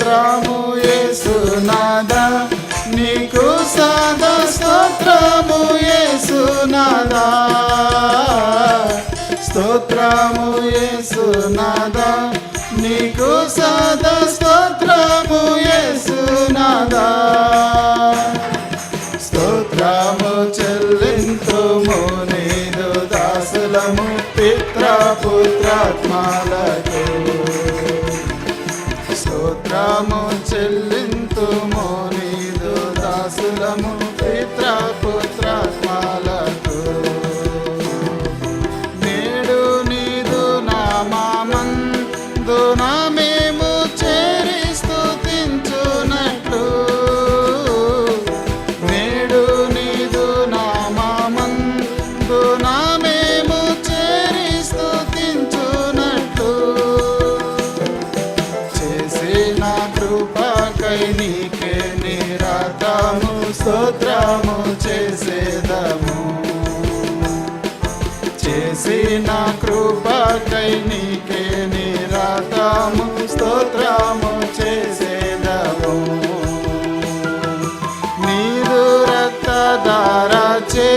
స్తోత్రము యేసునాథా, నీకు సదా స్తోత్రము యేసునాథా, స్తోత్రము యేసునాథా, నీకు సదా స్తోత్రము యేసునాథా, స్తోత్రము చెల్లింతుము నీదు దాసులము పితృపుత్రాత్మలకు, స్తోత్రము చెల్లింతుము నీదు దాసులము పితృపుత్రాత్మలకు. నేడు నీదు నామమందున మేము చేరి స్తుతించునట్లు, నేడు నీదు నామమందున మేము చేరి స్తుతించునట్లు, చేసిన కృపకై నీకే నిరతము స్తోత్రము చేసేదము, చేసిన కృపకై నీకే నిరతము స్తోత్రము చేసేదము. నీదు రక్తధారచే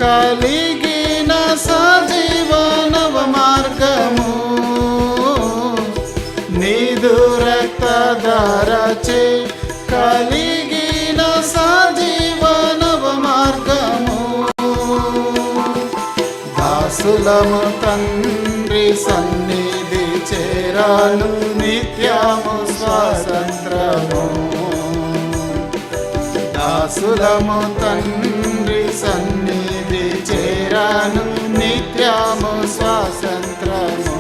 కలిగిన సజీవనవ మార్గము, నీదు రక్తధారచే కలిగిన సజీవనవ మార్గము, దాసులము తండ్రి సన్నిధి చేరాను నిత్యము స్వాతంత్రము, దాసులము తండ్రి సన్నిధి చేరాను నిత్యము స్వాతంత్రము.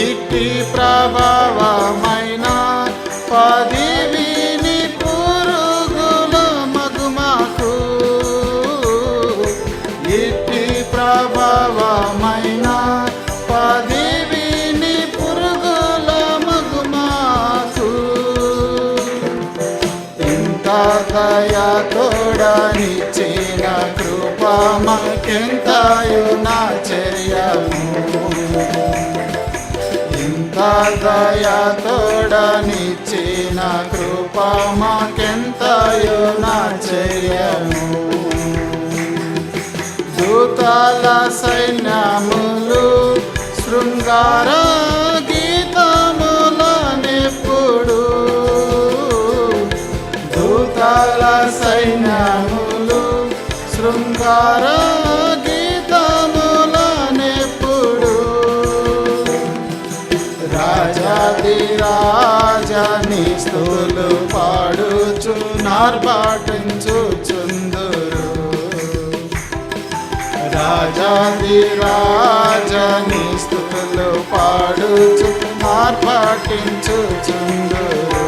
ఇట్టి ప్రభావమైన పదివిని పురుగుల మగుమాకు, ఇట్టి ప్రభావమైన పదివిని పురుగుల మగుమాకు, ఇంత దయా తోడనిచ్చిన కృప మాకెంతయు నాచర్యము, ఇంత దయా తోడనిచ్చిన కృప మాకెంతయు నాచర్యము. దూతల సైన్యములు శృంగార గీతములనెప్పుడు, దూతల సైన్యములు శృంగార గీతములనెప్పుడు, రాజాదిరాజని స్తుతులు పాడుచు నార్పాటించుచుందురు, రాజాదిరాజని స్తుతులు పాడుచు నార్పాటించుచుందురు.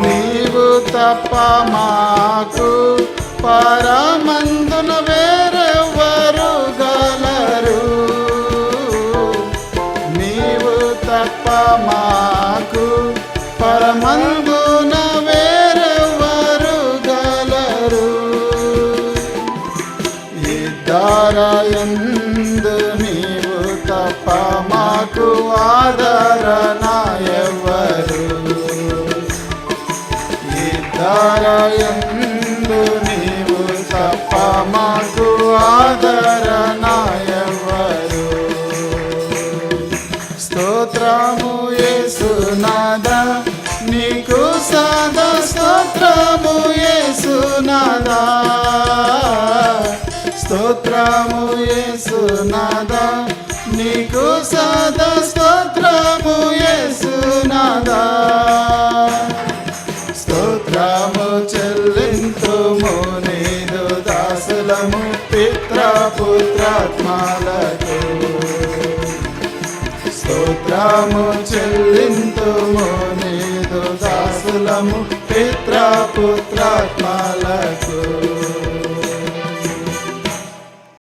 నీవు తప్ప మాకు పరమందున వేరెవ్వరు గలరు, నీవు తప్ప మాకు పరమందున వేరెవ్వరు గలరు. ఇద్దరయందు నీవు తప్ప మాకు ఆదరణ ఎవ్వరు, ఇద్దరయందు నీవు తప్ప మాకు ఆదరణ ఎవ్వరు. స్తోత్రము యేసునాథా, నీకు సదా స్తోత్రము యేసునాథా, స్తోత్రము యేసునాథా, నీకు సదా స్తోత్రము యేసునాథా, స్తోత్రము చెల్లింతుము నీదు దాసులము పితృపుత్రాత్మలకు, స్తోత్రము చెల్లింతుము నీదు దాసులము పితృపుత్రాత్మలకు.